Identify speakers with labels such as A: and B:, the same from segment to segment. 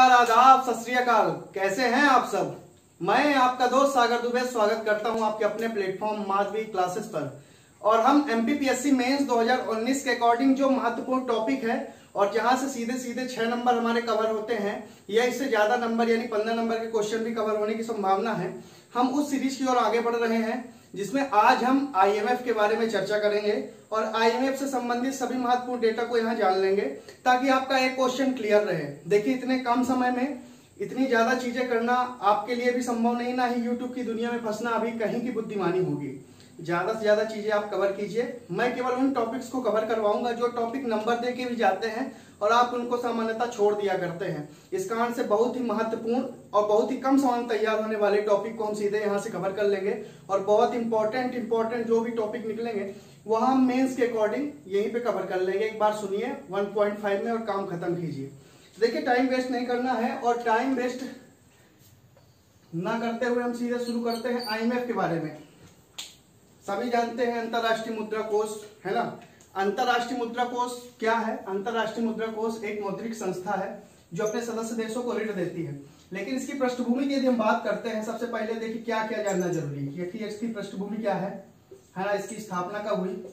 A: आदाब, सत श्री अकाल। कैसे हैं आप सब। मैं आपका दोस्त सागर दुबे स्वागत करता हूं आपके अपने प्लेटफॉर्म माधवी क्लासेस पर। और हम एमपीपीएससी मेंस 2019 के अकॉर्डिंग जो महत्वपूर्ण टॉपिक है और जहां से सीधे सीधे 6 नंबर हमारे कवर होते हैं या इससे ज्यादा नंबर यानी 15 नंबर के क्वेश्चन भी कवर होने की संभावना है, हम उस सीरीज की ओर आगे बढ़ रहे हैं जिसमें आज हम आईएमएफ के बारे में चर्चा करेंगे और आईएमएफ से संबंधित सभी महत्वपूर्ण डेटा को यहाँ जान लेंगे ताकि आपका एक क्वेश्चन क्लियर रहे। देखिए, इतने कम समय में इतनी ज्यादा चीजें करना आपके लिए भी संभव नहीं, ना ही यूट्यूब की दुनिया में फंसना अभी कहीं की बुद्धिमानी होगी। ज्यादा से ज्यादा चीजें आप कवर कीजिए। मैं केवल उन टॉपिक्स को कवर करवाऊंगा जो टॉपिक नंबर दे के भी जाते हैं और आप उनको सामान्यतः छोड़ दिया करते हैं। इस कारण से बहुत ही महत्वपूर्ण और बहुत ही कम समय में तैयार होने वाले टॉपिक को हम सीधे यहाँ से कवर कर लेंगे और बहुत इंपॉर्टेंट जो भी टॉपिक निकलेंगे वो हम मेंस के अकॉर्डिंग यहीं पे कवर कर लेंगे। एक बार सुनिए 1.5 में और काम खत्म कीजिए। देखिए, टाइम वेस्ट नहीं करना है और टाइम वेस्ट ना करते हुए हम सीधे शुरू करते हैं आईएमएफ के बारे में। सभी जानते हैं अंतरराष्ट्रीय मुद्रा कोष, है ना। अंतरराष्ट्रीय मुद्रा कोष क्या है? अंतरराष्ट्रीय मुद्रा कोष एक मौद्रिक संस्था है जो अपने सदस्य देशों को ऋण देती है। लेकिन इसकी पृष्ठभूमि की यदि हम बात करते हैं, सबसे पहले देखिए क्या क्या जानना जरूरी है कि इसकी पृष्ठभूमि क्या है ना। इसकी स्थापना कब हुई,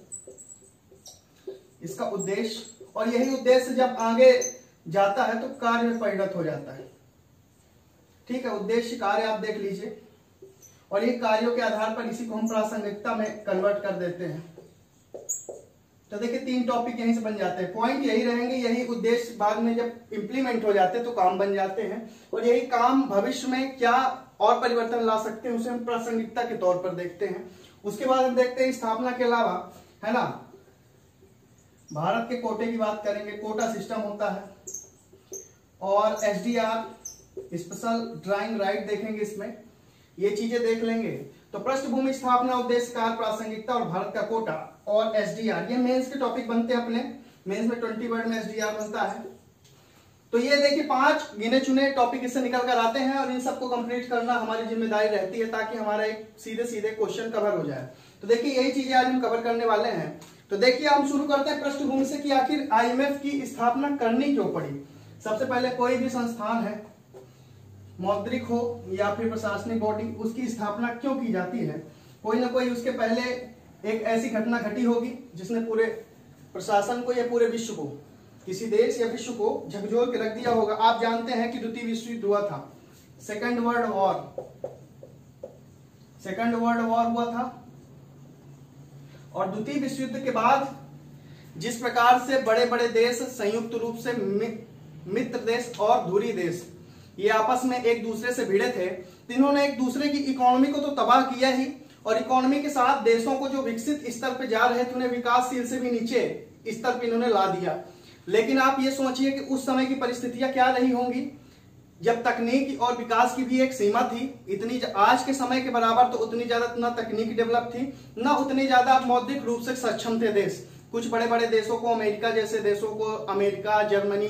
A: इसका उद्देश्य, और यही उद्देश्य जब आगे जाता है तो कार्य में परिणत हो जाता है। ठीक है, उद्देश्य कार्य आप देख लीजिए और ये कार्यों के आधार पर इसी को हम प्रासंगिकता में कन्वर्ट कर देते हैं। तो देखिए, 3 टॉपिक यहीं से बन जाते हैं। पॉइंट यही रहेंगे, यही उद्देश्य बाद में जब इंप्लीमेंट हो जाते हैं तो काम बन जाते हैं और यही काम भविष्य में क्या और परिवर्तन ला सकते हैं उसे हम प्रासंगिकता के तौर पर देखते हैं। उसके बाद हम देखते हैं स्थापना के अलावा, है ना, भारत के कोटे की बात करेंगे। कोटा सिस्टम होता है और एसडीआर स्पेशल ड्राइंग राइट देखेंगे, इसमें ये चीजें देख लेंगे। तो पृष्ठभूमि, स्थापना, उद्देश्य, कार्य, प्रासंगिकता और भारत का कोटा और एसडीआर, ये मेंस के टॉपिक बनते हैं अपने। मेंस में 20 वर्ड में एसडीआर बनता है। तो ये देखिए 5 गिने चुने टॉपिक इससे निकल कर आते हैं और इन सबको कंप्लीट करना हमारी जिम्मेदारी रहती है ताकि हमारा एक सीधे सीधे क्वेश्चन कवर हो जाए। तो देखिए, यही चीजें आज हम कवर करने वाले हैं। तो देखिए, हम शुरू करते हैं पृष्ठभूमि से कि आखिर आईएमएफ की स्थापना करनी क्यों पड़ी। सबसे पहले, कोई भी संस्थान है, मौद्रिक हो या फिर प्रशासनिक बॉडी, उसकी स्थापना क्यों की जाती है। कोई ना कोई उसके पहले एक ऐसी घटना घटी होगी जिसने पूरे प्रशासन को या पूरे विश्व को, किसी देश या विश्व को झकझोर के रख दिया होगा। आप जानते हैं कि द्वितीय विश्व युद्ध हुआ था, सेकंड वर्ल्ड वॉर हुआ था। और द्वितीय विश्व युद्ध के बाद जिस प्रकार से बड़े बड़े देश संयुक्त रूप से मित्र देश और धुरी देश ये आपस में एक दूसरे से भिड़े थे, तो इन्होंने एक दूसरे की इकोनॉमी को तो तबाह किया ही और इकोनॉमी के साथ देशों को जो विकसित स्तर पे जा रहे थे उन्हें विकासशील से भी नीचे स्तर पे इन्होंने ला दिया। लेकिन आप ये सोचिए कि उस समय की परिस्थितियां क्या रही होंगी जब तकनीक और विकास की भी एक सीमा थी। इतनी आज के समय के बराबर तो उतनी ज्यादा ना तकनीक डेवलप थी, ना उतनी ज्यादा मौद्रिक रूप से सक्षम थे देश। कुछ बड़े बड़े देशों को, अमेरिका जैसे देशों को, अमेरिका, जर्मनी,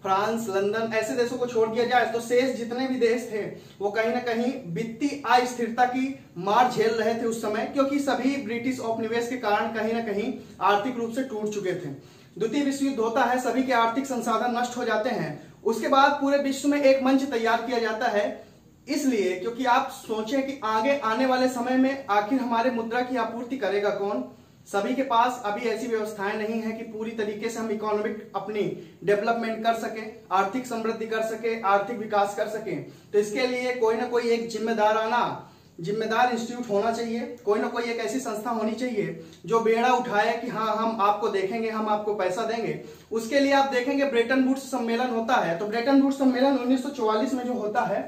A: फ्रांस, लंदन, ऐसे देशों को छोड़ दिया जाए तो शेष जितने भी देश थे वो कहीं ना कहीं वित्तीय अस्थिरता की मार झेल रहे थे उस समय, क्योंकि सभी ब्रिटिश औपनिवेश के कारण कहीं ना कहीं आर्थिक रूप से टूट चुके थे। द्वितीय विश्व युद्ध होता है, सभी के आर्थिक संसाधन नष्ट हो जाते हैं। उसके बाद पूरे विश्व में एक मंच तैयार किया जाता है, इसलिए क्योंकि आप सोचें कि आगे आने वाले समय में आखिर हमारे मुद्रा की आपूर्ति करेगा कौन। सभी के पास अभी ऐसी व्यवस्थाएं नहीं है कि पूरी तरीके से हम इकोनॉमिक अपनी डेवलपमेंट कर सके, आर्थिक समृद्धि कर सके, आर्थिक विकास कर सके। तो इसके लिए कोई ना कोई एक जिम्मेदार इंस्टीट्यूट होना चाहिए, कोई ना कोई एक ऐसी संस्था होनी चाहिए जो बेड़ा उठाए कि हाँ, हम आपको देखेंगे, हम आपको पैसा देंगे। उसके लिए आप देखेंगे ब्रेटन वुड्स सम्मेलन होता है। तो ब्रेटन वुड्स सम्मेलन 1944 में जो होता है,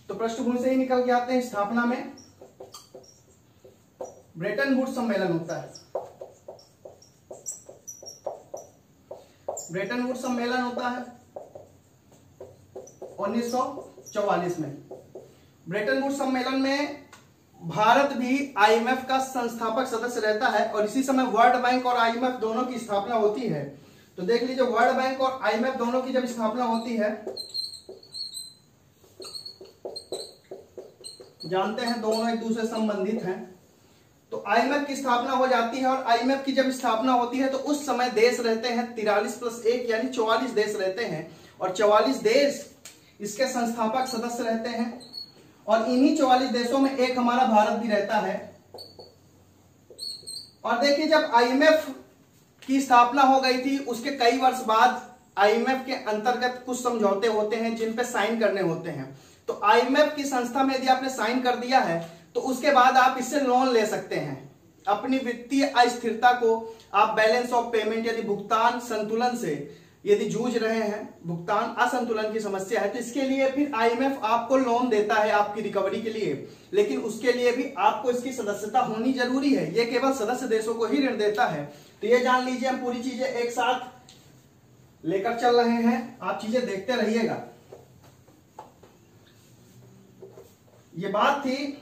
A: तो पृष्ठभूमि से ही निकल के आते हैं। स्थापना में ब्रेटन वुड्स सम्मेलन होता है। ब्रेटन वुड्स सम्मेलन होता है 1944 में। ब्रेटन वुड्स सम्मेलन में भारत भी आईएमएफ का संस्थापक सदस्य रहता है और इसी समय वर्ल्ड बैंक और आईएमएफ दोनों की स्थापना होती है। तो देख लीजिए, वर्ल्ड बैंक और आईएमएफ दोनों की जब स्थापना होती है, जानते हैं दोनों एक दूसरे संबंधित हैं, तो आईएमएफ की स्थापना हो जाती है। और आईएमएफ की जब स्थापना होती है तो उस समय देश रहते हैं 43 + 1 यानी 44 देश रहते हैं। और 44 देश इसके संस्थापक सदस्य रहते हैं और इन्हीं 44 देशों में एक हमारा भारत भी रहता है। और देखिए, जब आईएमएफ की स्थापना हो गई थी उसके कई वर्ष बाद आईएमएफ के अंतर्गत कुछ समझौते होते हैं जिन पे साइन करने होते हैं। तो आईएमएफ की संस्था में यदि आपने साइन कर दिया है तो उसके बाद आप इससे लोन ले सकते हैं। अपनी वित्तीय अस्थिरता को आप बैलेंस ऑफ पेमेंट यानी भुगतान संतुलन से यदि जूझ रहे हैं, भुगतान असंतुलन की समस्या है, तो इसके लिए फिर आईएमएफ आपको लोन देता है आपकी रिकवरी के लिए। लेकिन उसके लिए भी आपको इसकी सदस्यता होनी जरूरी है। ये केवल सदस्य देशों को ही ऋण देता है। तो ये जान लीजिए, हम पूरी चीजें एक साथ लेकर चल रहे हैं, आप चीजें देखते रहिएगा। ये बात थी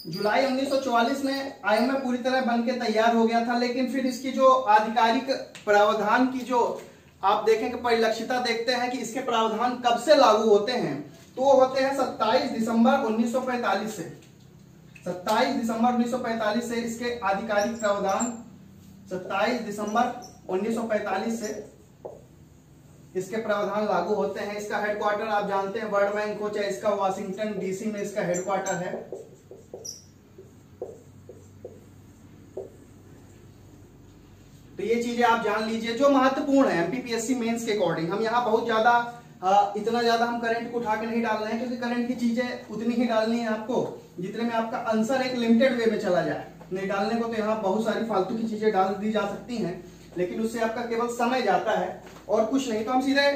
A: जुलाई 1944 में आईएमएफ पूरी तरह बनके तैयार हो गया था। लेकिन फिर इसकी जो आधिकारिक प्रावधान की जो आप देखेंगे परिलक्षिता देखते हैं कि इसके प्रावधान कब से लागू होते हैं, तो वो होते हैं 27 दिसंबर 1945 से। 27 दिसंबर 1945 से इसके आधिकारिक प्रावधान 27 दिसंबर 1945 से इसके प्रावधान लागू होते हैं। इसका हेडक्वार्टर आप जानते हैं वर्ल्ड बैंक हो, चाहे इसका वाशिंगटन डीसी में इसका हेडक्वार्टर है। तो ये चीजें आप जान लीजिए जो महत्वपूर्ण है एमपीपीएससी मेंस के अकॉर्डिंग। हम यहाँ बहुत ज्यादा इतना ज्यादा हम करंट को उठा के नहीं डाल रहे हैं, क्योंकि करंट की चीजें उतनी ही डालनी है आपको जितने में आपका आंसर एक लिमिटेड वे में चला जाए। नहीं डालने को तो यहाँ बहुत सारी फालतू की चीजें डाल दी जा सकती हैं, लेकिन उससे आपका केवल समय जाता है और कुछ नहीं। तो हम सीधे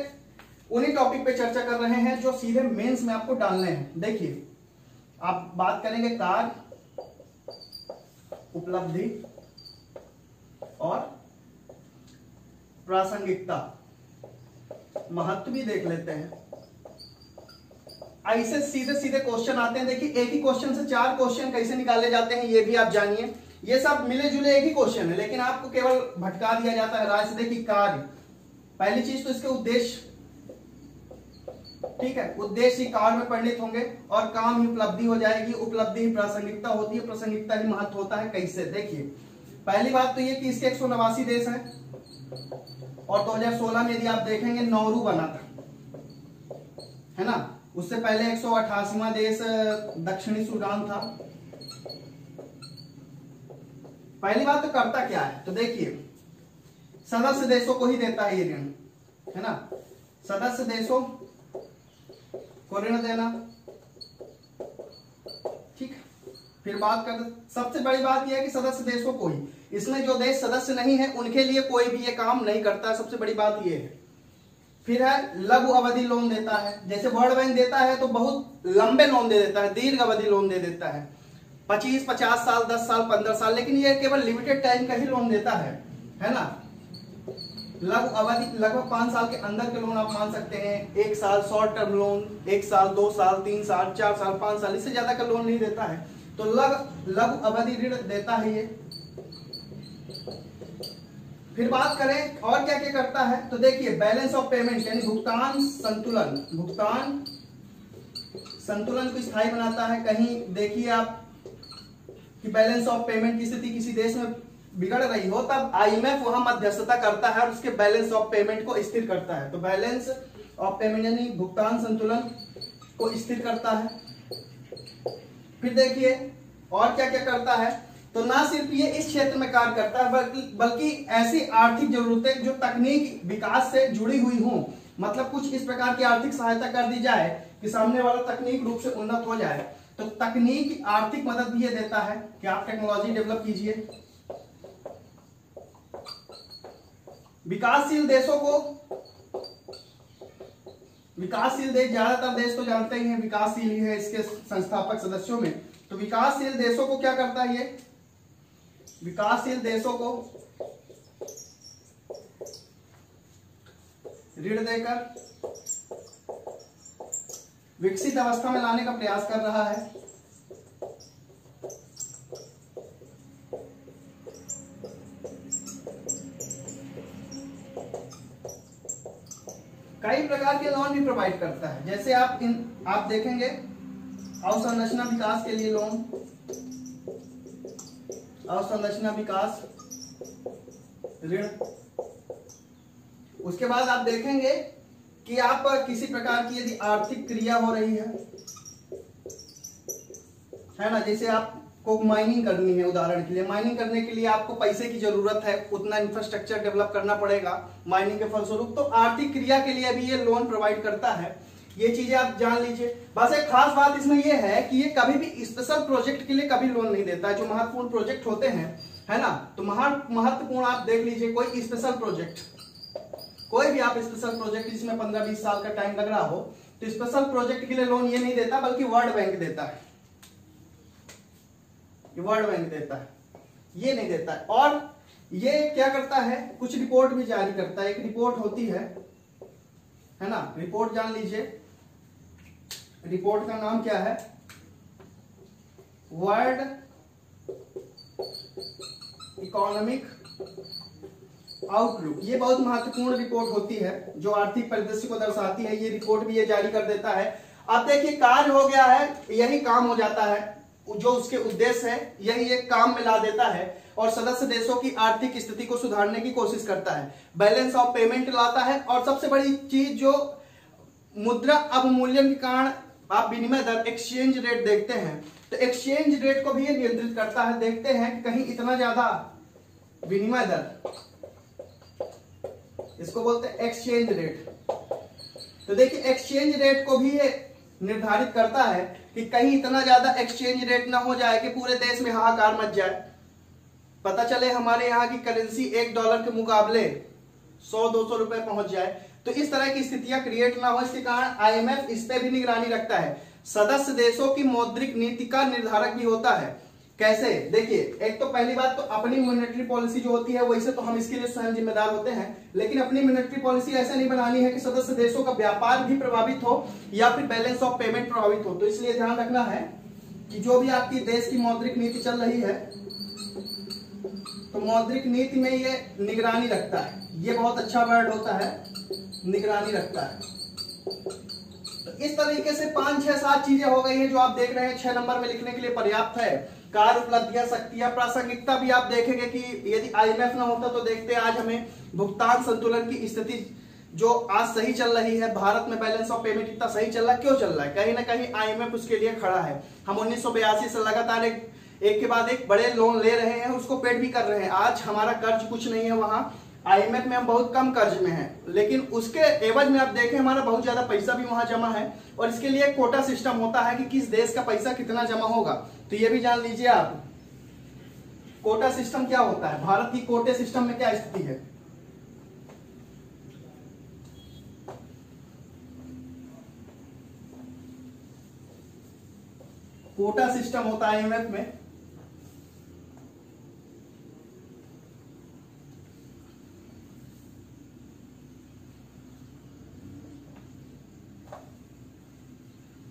A: उन्हीं टॉपिक पे चर्चा कर रहे हैं जो सीधे मेंस में आपको डालने हैं। देखिए, आप बात करेंगे कार्य, उपलब्धि और प्रासंगिकता। महत्व भी देख लेते हैं। ऐसे सीधे सीधे क्वेश्चन आते हैं। देखिए, एक ही क्वेश्चन से 4 क्वेश्चन कैसे निकाले जाते हैं ये भी आप जानिए। ये सब मिले जुले एक ही क्वेश्चन है, लेकिन आपको केवल भटका दिया जाता है राय से। देखिए, कार्य, पहली चीज तो इसके उद्देश्य, ठीक है, उद्देश्य ही कार्य में परिणित होंगे और काम ही उपलब्धि हो जाएगी। उपलब्धि ही प्रासंगिकता होती है, प्रासंगिकता ही महत्व होता है। कैसे? देखिए, पहली बात तो ये कि इसके 189 देश हैं और 2016 में यदि आप देखेंगे नौरू बना था, है ना। उससे पहले 188वां देश दक्षिणी सूडान था। पहली बात तो करता क्या है, तो देखिए, सदस्य देशों को ही देता है ये ऋण, है ना। सदस्य देशों को ऋण देना, ठीक है। फिर बात कर, सबसे बड़ी बात यह है कि सदस्य देशों को ही, इसमें जो देश सदस्य नहीं है उनके लिए कोई भी ये काम नहीं करता है। सबसे बड़ी बात ये है। फिर है लघु अवधि लोन देता है। जैसे वर्ल्ड बैंक देता है तो बहुत लंबे लोन दे देता है, दीर्घ अवधि लोन दे देता है, 25, 50 साल, 10 साल, 15 साल। लेकिन ये केवल लिमिटेड टाइम का ही लोन देता है ना। लघु अवधि लगभग 5 साल के अंदर के लोन आप मान सकते हैं। 1 साल शॉर्ट टर्म लोन, 1 साल, 2 साल, 3 साल, 4 साल, 5 साल, इससे ज्यादा का लोन नहीं देता है। तो लघु अवधि ऋण देता है ये। फिर बात करें और क्या क्या करता है, तो देखिए, बैलेंस ऑफ पेमेंट यानी भुगतान संतुलन, भुगतान संतुलन को स्थायी बनाता है। कहीं देखिए आप कि बैलेंस ऑफ पेमेंट की स्थिति किसी देश में बिगड़ रही हो, तब आईएमएफ वहां मध्यस्थता करता है और उसके बैलेंस ऑफ पेमेंट को स्थिर करता है। तो बैलेंस ऑफ पेमेंट यानी भुगतान संतुलन को स्थिर करता है। फिर देखिए और क्या क्या करता है, तो ना सिर्फ ये इस क्षेत्र में कार्य करता है बल्कि ऐसी आर्थिक जरूरतें जो तकनीक विकास से जुड़ी हुई हों, मतलब कुछ इस प्रकार की आर्थिक सहायता कर दी जाए कि सामने वाला तकनीक रूप से उन्नत हो जाए, तो तकनीक आर्थिक मदद भी ये देता है कि आप टेक्नोलॉजी डेवलप कीजिए। विकासशील देशों को, विकासशील देश, ज्यादातर देश तो जानते ही हैं विकासशील ही है इसके संस्थापक सदस्यों में। तो विकासशील देशों को क्या करता है ये, विकासशील देशों को ऋण देकर विकसित अवस्था में लाने का प्रयास कर रहा है। कई प्रकार के लोन भी प्रोवाइड करता है। जैसे आप देखेंगे अवसंरचना विकास के लिए लोन, अवसंरचना विकास ऋण, उसके बाद आप देखेंगे कि आप किसी प्रकार की यदि आर्थिक क्रिया हो रही है ना, जैसे आपको माइनिंग करनी है, उदाहरण के लिए माइनिंग करने के लिए आपको पैसे की जरूरत है, उतना इंफ्रास्ट्रक्चर डेवलप करना पड़ेगा माइनिंग के फलस्वरूप, तो आर्थिक क्रिया के लिए भी ये लोन प्रोवाइड करता है। ये चीजें आप जान लीजिए। बस एक खास बात इसमें ये है कि ये कभी भी स्पेशल प्रोजेक्ट के लिए कभी लोन नहीं देता है। जो महत्वपूर्ण प्रोजेक्ट होते हैं, है ना, तो महत्वपूर्ण आप देख लीजिए, कोई स्पेशल प्रोजेक्ट, कोई भी आप स्पेशल प्रोजेक्ट जिसमें 15-20 साल का टाइम लग रहा हो, तो स्पेशल प्रोजेक्ट के लिए लोन ये नहीं देता, बल्कि वर्ल्ड बैंक देता है, वर्ल्ड बैंक देता है, ये नहीं देता है। और ये क्या करता है, कुछ रिपोर्ट भी जारी करता है। एक रिपोर्ट होती है ना, रिपोर्ट जान लीजिए, रिपोर्ट का नाम क्या है, वर्ल्ड इकोनॉमिक आउटलुक। ये बहुत महत्वपूर्ण रिपोर्ट होती है जो आर्थिक परिदृश्य को दर्शाती है। ये रिपोर्ट भी ये जारी कर देता है। अब देखिए, कार्य हो गया है, यही काम हो जाता है, जो उसके उद्देश्य है यही एक काम में ला देता है और सदस्य देशों की आर्थिक स्थिति को सुधारने की कोशिश करता है, बैलेंस ऑफ पेमेंट लाता है। और सबसे बड़ी चीज, जो मुद्रा अवमूल्यन के कारण आप विनिमय दर, एक्सचेंज रेट देखते हैं, तो एक्सचेंज रेट को भी ये नियंत्रित करता है। देखते हैं कि कहीं इतना ज्यादा विनिमय दर, इसको बोलते हैं एक्सचेंज रेट। तो देखिए, एक्सचेंज रेट को भी ये निर्धारित करता है कि कहीं इतना ज्यादा एक्सचेंज रेट ना हो जाए कि पूरे देश में हाहाकार मच जाए। पता चले हमारे यहाँ की करेंसी $1 के मुकाबले 100-200 रुपए पहुंच जाए, तो इस तरह की स्थितियां क्रिएट ना हो, इसके कारण आईएमएफ इस पे भी निगरानी रखता है। सदस्य देशों की मौद्रिक नीति का निर्धारक भी होता है। कैसे, देखिए, एक तो पहली बात तो अपनी मॉनेटरी पॉलिसी जो होती है, वैसे तो हम इसके लिए स्वयं जिम्मेदार होते हैं, लेकिन अपनी मॉनेटरी पॉलिसी ऐसे नहीं बनानी है कि सदस्य देशों का व्यापार भी प्रभावित हो या फिर बैलेंस ऑफ पेमेंट प्रभावित हो। तो इसलिए ध्यान रखना है कि जो भी आपकी देश की मौद्रिक नीति चल रही है, तो मौद्रिक नीति में ये निगरानी रखता है। ये बहुत अच्छा वर्ड होता है, निगरानी रखता है। तो इस तरीके से 5, 6, 7 चीजें हो गई हैं जो आप देख रहे हैं, 6 नंबर में लिखने के लिए पर्याप्त है। कार्य, उपलब्धियां, शक्तियां, प्रासंगिकता भी आप देखेंगे कि यदि आईएमएफ ना होता तो देखते आज हमें भुगतान संतुलन की स्थिति जो आज सही चल रही है, भारत में बैलेंस ऑफ पेमेंट इतना सही चल रहा है, क्यों चल रहा है? कहीं ना कहीं आईएमएफ उसके लिए खड़ा है। हम 1982 से लगातार एक के बाद एक बड़े लोन ले रहे हैं, उसको पेड भी कर रहे हैं। आज हमारा कर्ज कुछ नहीं है, वहां आईएमएफ में हम बहुत कम कर्ज में हैं, लेकिन उसके एवज में आप देखें हमारा बहुत ज्यादा पैसा भी वहां जमा है। और इसके लिए कोटा सिस्टम होता है कि किस देश का पैसा कितना जमा होगा, तो ये भी जान लीजिए आप। कोटा सिस्टम क्या होता है, भारत की कोटे सिस्टम में क्या स्थिति है? कोटा सिस्टम होता है आईएमएफ में,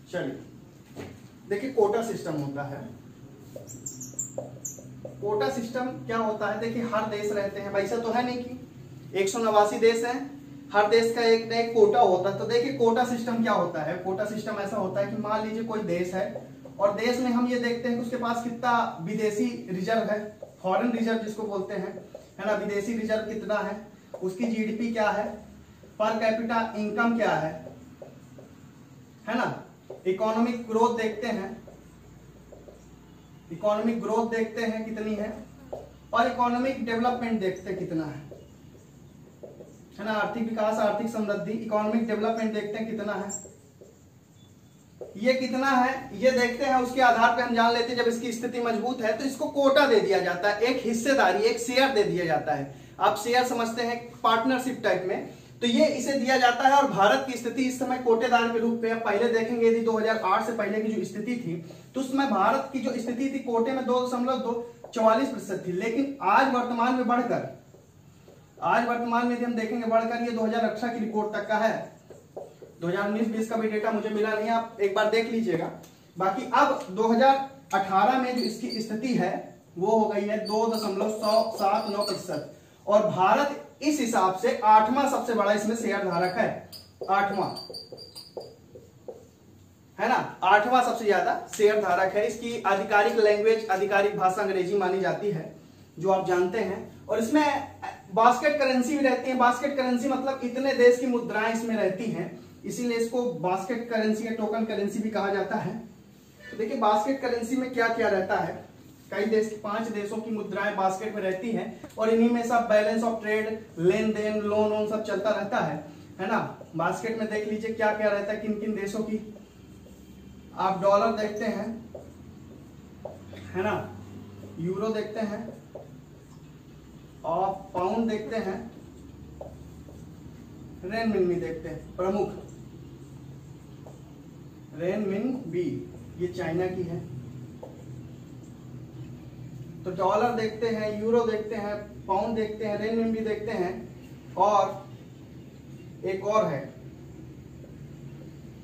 A: चलिए देखिए, कोटा सिस्टम होता है। कोटा सिस्टम क्या होता है, देखिए हर देश रहते हैं, वैसा तो है नहीं कि 189 देश हैं, हर देश का एक ना एक कोटा होता है। तो देखिए कोटा सिस्टम क्या होता है, कोटा सिस्टम ऐसा होता है कि मान लीजिए कोई देश है और देश में हम ये देखते हैं कि उसके पास कितना विदेशी रिजर्व है, फॉरेन रिजर्व जिसको बोलते हैं, है ना, विदेशी रिजर्व कितना है, उसकी जीडीपी क्या है, पर कैपिटा इनकम क्या है ना, इकोनॉमिक ग्रोथ देखते हैं, इकोनॉमिक ग्रोथ देखते हैं कितनी है, और इकोनॉमिक डेवलपमेंट देखते हैं कितना है ना, आर्थिक विकास, आर्थिक समृद्धि, इकोनॉमिक डेवलपमेंट देखते हैं कितना है, ये कितना है ये देखते हैं। उसके आधार पे हम जान लेते हैं जब इसकी स्थिति मजबूत है तो इसको कोटा दे दिया जाता है, एक हिस्सेदारी, एक शेयर दे दिया जाता है। आप शेयर समझते हैं पार्टनरशिप टाइप में, तो ये इसे दिया जाता है। और भारत की स्थिति इस समय कोटेदार के रूप में, पहले देखेंगे यदि 2008 से पहले की जो स्थिति थी तो उसमें भारत की जो स्थिति थी कोटे में 2.44% थी, लेकिन आज वर्तमान में बढ़कर, आज वर्तमान में हम देखेंगे बढ़कर ये 2018 की रिपोर्ट तक का है। 2019-20 का भी डेटा मुझे मिला नहीं, आप एक बार देख लीजिएगा। बाकी अब 2018 में जो इसकी स्थिति है वो हो गई है 2.79%, और भारत इस हिसाब से 8वां सबसे बड़ा इसमें शेयर धारक है, 8वां, है ना, 8वां सबसे ज्यादा शेयर धारक है। इसकी आधिकारिक लैंग्वेज, आधिकारिक भाषा अंग्रेजी मानी जाती है, जो आप जानते हैं। और इसमें बास्केट करेंसी भी रहती है। बास्केट करेंसी मतलब इतने देश की मुद्राएं इसमें रहती हैं, इसीलिए इसको बास्केट करेंसी या टोकन करेंसी भी कहा जाता है। तो देखिए बास्केट करेंसी में क्या क्या रहता है, कई देश, 5 देशों की मुद्राएं बास्केट में रहती हैं और इन्हीं में सब बैलेंस ऑफ ट्रेड, लेन देन, लोन वोन सब चलता रहता है ना। बास्केट में देख लीजिए क्या क्या रहता है किन किन देशों की। आप डॉलर देखते हैं, है ना, यूरो देखते हैं और पाउंड देखते हैं, रेनमिनबी देखते हैं। प्रमुख रेनमिनबी ये चाइना की है। तो डॉलर देखते हैं, यूरो देखते हैं, पाउंड देखते हैं, रेनमिनबी देखते हैं और एक और है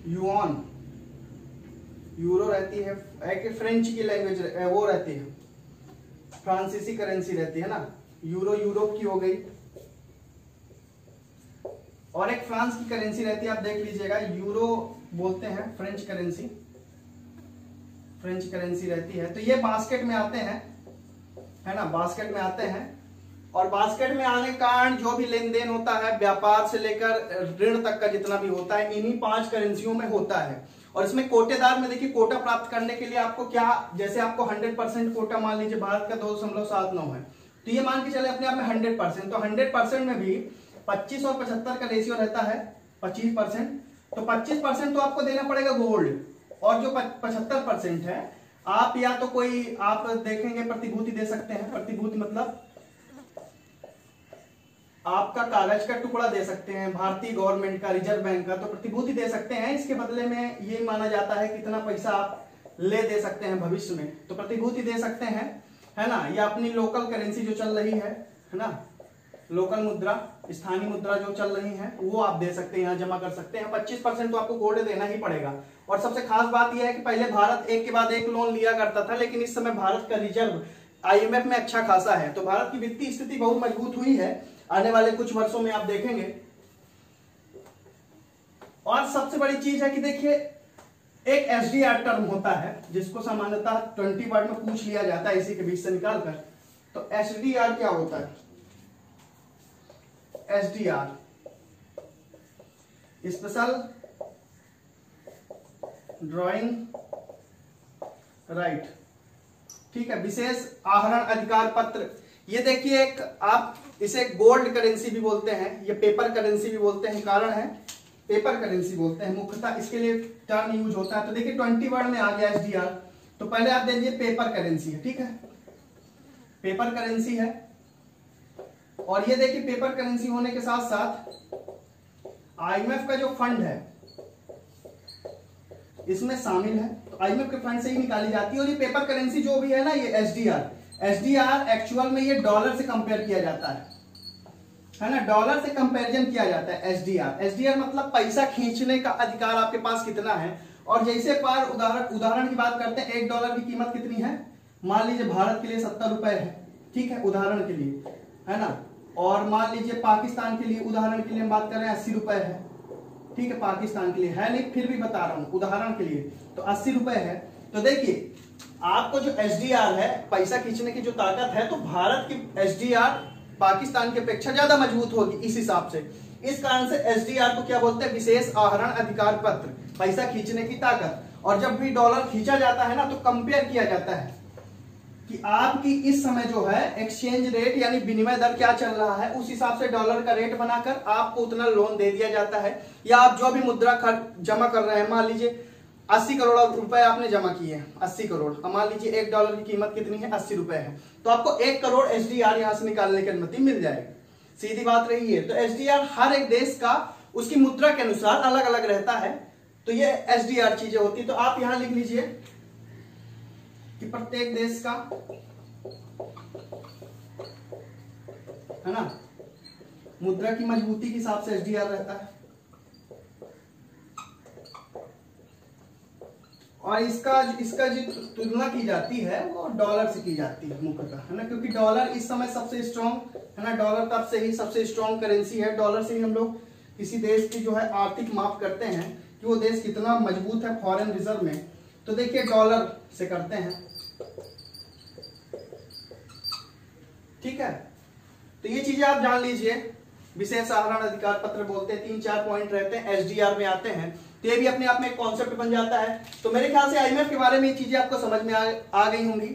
A: युआन, यूरो रहती है। एक फ्रेंच की लैंग्वेज वो रहती है, फ्रांसीसी करेंसी रहती है ना। यूरो यूरोप की हो गई और एक फ्रांस की करेंसी रहती है, आप देख लीजिएगा, यूरो बोलते हैं, फ्रेंच करेंसी, फ्रेंच करेंसी रहती है। तो ये बास्केट में आते हैं, है ना, बास्केट में आते हैं। और बास्केट में आने के कारण जो भी लेन देन होता है, व्यापार से लेकर ऋण तक का जितना भी होता है, इन्हीं 5 करेंसियों में होता है। और इसमें कोटेदार में देखिए, कोटा प्राप्त करने के लिए आपको क्या, जैसे आपको 100% कोटा मान लीजिए भारत का 2.79 है, तो ये मान के चले अपने आप में 100%, तो 100% में भी 25 और 75 का रेशियो रहता है 25%। तो 25% तो आपको देना पड़ेगा गोल्ड, और जो 75% है आप या तो कोई आप देखेंगे प्रतिभूति दे सकते हैं। प्रतिभूति मतलब आपका कागज का टुकड़ा दे सकते हैं, भारतीय गवर्नमेंट का, रिजर्व बैंक का, तो प्रतिभूति दे सकते हैं। इसके बदले में ये माना जाता है कितना पैसा आप ले दे सकते हैं भविष्य में, तो प्रतिभूति दे सकते हैं, है ना। या अपनी लोकल करेंसी जो चल रही है ना, लोकल मुद्रा, स्थानीय मुद्रा जो चल रही है, वो आप दे सकते हैं, यहाँ जमा कर सकते हैं। 25% तो आपको गोल्ड देना ही पड़ेगा। और सबसे खास बात यह है कि पहले भारत एक के बाद एक लोन लिया करता था, लेकिन इस समय भारत का रिजर्व IMF में अच्छा खासा है, तो भारत की वित्तीय स्थिति बहुत मजबूत हुई है। आने वाले कुछ वर्षों में आप देखेंगे। और सबसे बड़ी चीज है कि देखिए एक SDR टर्म होता है जिसको सामान्यतः 20 वर्ड में पूछ लिया जाता है इसी के बीच से निकालकर। तो SDR क्या होता है? SDR स्पेशल ड्राइंग राइट, ठीक है, विशेष आहरण अधिकार पत्र। ये देखिए एक, आप इसे गोल्ड करेंसी भी बोलते हैं, ये पेपर करेंसी भी बोलते हैं, कारण है पेपर करेंसी बोलते हैं, मुख्यतः इसके लिए टर्म यूज होता है। तो देखिए 20 वर्ड में आ गया SDR, तो पहले आप दे दीजिए पेपर करेंसी है, ठीक है, पेपर करेंसी है। और ये देखिए पेपर करेंसी होने के साथ साथ IMF का जो फंड है इसमें शामिल है, तो IMF के फंड से ही निकाली जाती है। और ये पेपर करेंसी जो भी है ना, ये SDR एक्चुअल में ये डॉलर से कंपेयर किया जाता है ना, डॉलर से कंपैरिजन किया जाता है। SDR मतलब पैसा खींचने का अधिकार आपके पास कितना है। और जैसे पर उदाहरण की बात करते हैं, $1 की कीमत कितनी है, मान लीजिए भारत के लिए 70 रुपए है, ठीक है, उदाहरण के लिए, है ना। और मान लीजिए पाकिस्तान के लिए, उदाहरण के लिए हम बात कर रहे हैं, 80 रुपए है, ठीक है, पाकिस्तान के लिए है नहीं, फिर भी बता रहा हूं उदाहरण के लिए, तो 80 रुपए है। तो देखिए आपको जो SDR है, पैसा खींचने की जो ताकत है, तो भारत की SDR पाकिस्तान की अपेक्षा ज्यादा मजबूत होगी इस हिसाब से। इस कारण से SDR को क्या बोलते हैं, विशेष आहरण अधिकार पत्र, पैसा खींचने की ताकत। और जब भी डॉलर खींचा जाता है ना, तो कंपेयर किया जाता है कि आपकी इस समय जो है एक्सचेंज रेट यानी विनिमय दर क्या चल रहा है, उस हिसाब से डॉलर का रेट बनाकर आपको उतना लोन दे दिया जाता है। या आप जो भी मुद्रा जमा कर रहे हैं, मान लीजिए 80 करोड़ रुपए आपने जमा किए हैं, 80 करोड़, मान लीजिए $1 की कीमत कितनी है, 80 रुपए है, तो आपको 1 करोड़ SDR यहां से निकालने की अनुमति मिल जाएगी। सीधी बात रही है। तो SDR हर एक देश का उसकी मुद्रा के अनुसार अलग अलग रहता है, तो ये SDR चीजें होती। तो आप यहां लिख लीजिए कि प्रत्येक देश का, है ना, मुद्रा की मजबूती के हिसाब से SDR रहता है। और इसका जो तुलना की जाती है वो डॉलर से की जाती है मुख्यतः, है ना, क्योंकि डॉलर इस समय सबसे स्ट्रॉन्ग, है ना, डॉलर तब से ही सबसे स्ट्रॉन्ग करेंसी है। डॉलर से ही हम लोग किसी देश की जो है आर्थिक माप करते हैं कि वो देश कितना मजबूत है फॉरेन रिजर्व में। तो देखिए डॉलर से करते हैं, ठीक है। तो ये चीजें आप जान लीजिए। विशेष आहरण अधिकार पत्र बोलते हैं, 3-4 पॉइंट रहते हैं, एसडीआर में आते हैं, तो ये भी अपने आप में एक कॉन्सेप्ट बन जाता है। तो मेरे ख्याल से आईएमएफ के बारे में ये चीजें आपको समझ में आ गई होंगी।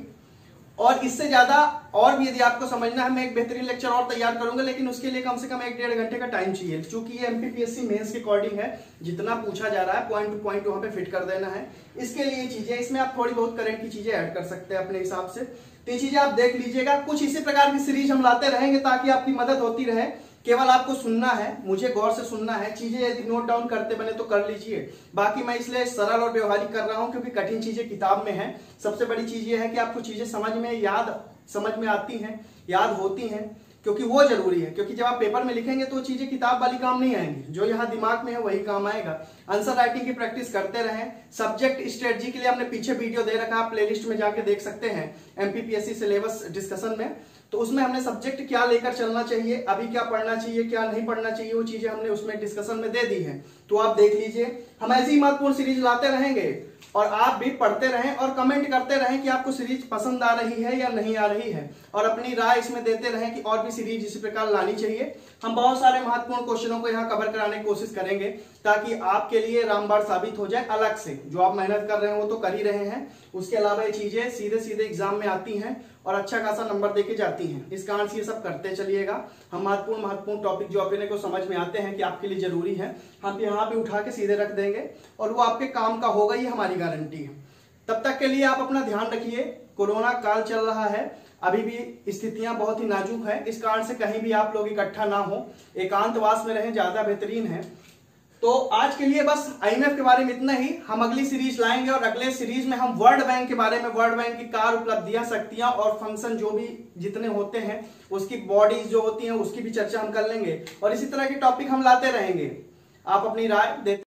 A: और इससे ज्यादा और भी यदि आपको समझना है, मैं एक बेहतरीन लेक्चर और तैयार करूंगा, लेकिन उसके लिए कम से कम 1-1.5 घंटे का टाइम चाहिए, क्योंकि ये एमपीपीएससी मेंस के अकॉर्डिंग है। जितना पूछा जा रहा है पॉइंट टू पॉइंट वहां पे फिट कर देना है। इसके लिए चीजें, इसमें आप थोड़ी बहुत करंट की चीजें ऐड कर सकते हैं अपने हिसाब से। तो ये चीजें आप देख लीजिएगा। कुछ इसी प्रकार की सीरीज हम लाते रहेंगे ताकि आपकी मदद होती रहे। केवल आपको सुनना है, मुझे गौर से सुनना है। चीजें यदि नोट डाउन करते बने तो कर लीजिए। बाकी मैं इसलिए सरल और व्यवहारिक कर रहा हूं क्योंकि कठिन चीजें किताब में है। सबसे बड़ी चीज ये है कि आपको चीजें समझ में आती हैं, याद होती हैं, क्योंकि वो जरूरी है। क्योंकि जब आप पेपर में लिखेंगे तो चीजें किताब वाली काम नहीं आएंगी, जो यहाँ दिमाग में है वही काम आएगा। आंसर राइटिंग की प्रैक्टिस करते रहें। सब्जेक्ट स्ट्रेटजी के लिए हमने पीछे वीडियो दे रखा, आप प्लेलिस्ट में जाके देख सकते हैं, एमपीपीएससी सिलेबस डिस्कशन में। तो उसमें हमने सब्जेक्ट क्या लेकर चलना चाहिए, अभी क्या पढ़ना चाहिए, क्या नहीं पढ़ना चाहिए, वो चीजें हमने उसमें डिस्कशन में दे दी है। तो आप देख लीजिए। हम ऐसी ही महत्वपूर्ण सीरीज लाते रहेंगे और आप भी पढ़ते रहें और कमेंट करते रहें कि आपको सीरीज पसंद आ रही है या नहीं आ रही है, और अपनी राय इसमें देते रहें कि और भी सीरीज इसी प्रकार लानी चाहिए। हम बहुत सारे महत्वपूर्ण क्वेश्चनों को यहाँ कवर कराने की कोशिश करेंगे ताकि आपके लिए रामबाण साबित हो जाए। अलग से जो आप मेहनत कर रहे हैं वो तो कर ही रहे हैं, उसके अलावा ये चीजें सीधे सीधे एग्जाम में आती हैं और अच्छा खासा नंबर देके जाती हैं। इस कारण से ये सब करते चलिएगा। हम महत्वपूर्ण टॉपिक जो अपने को समझ में आते हैं कि आपके लिए जरूरी है, हम यहाँ पे उठा के सीधे रख देंगे और वो आपके काम का होगा, ये हमारी गारंटी है। तब तक के लिए आप अपना ध्यान रखिए। कोरोना काल चल रहा है, अभी भी स्थितियां बहुत ही नाजुक है, इस कारण से कहीं भी आप लोग इकट्ठा ना हो, एकांतवास में रहें, ज्यादा बेहतरीन है। तो आज के लिए बस आईएमएफ के बारे में इतना ही। हम अगली सीरीज लाएंगे और अगले सीरीज में हम वर्ल्ड बैंक के बारे में, वर्ल्ड बैंक की कार्य उपलब्धियां, शक्तियां और फंक्शन जो भी जितने होते हैं, उसकी बॉडीज जो होती हैं उसकी भी चर्चा हम कर लेंगे और इसी तरह के टॉपिक हम लाते रहेंगे। आप अपनी राय देते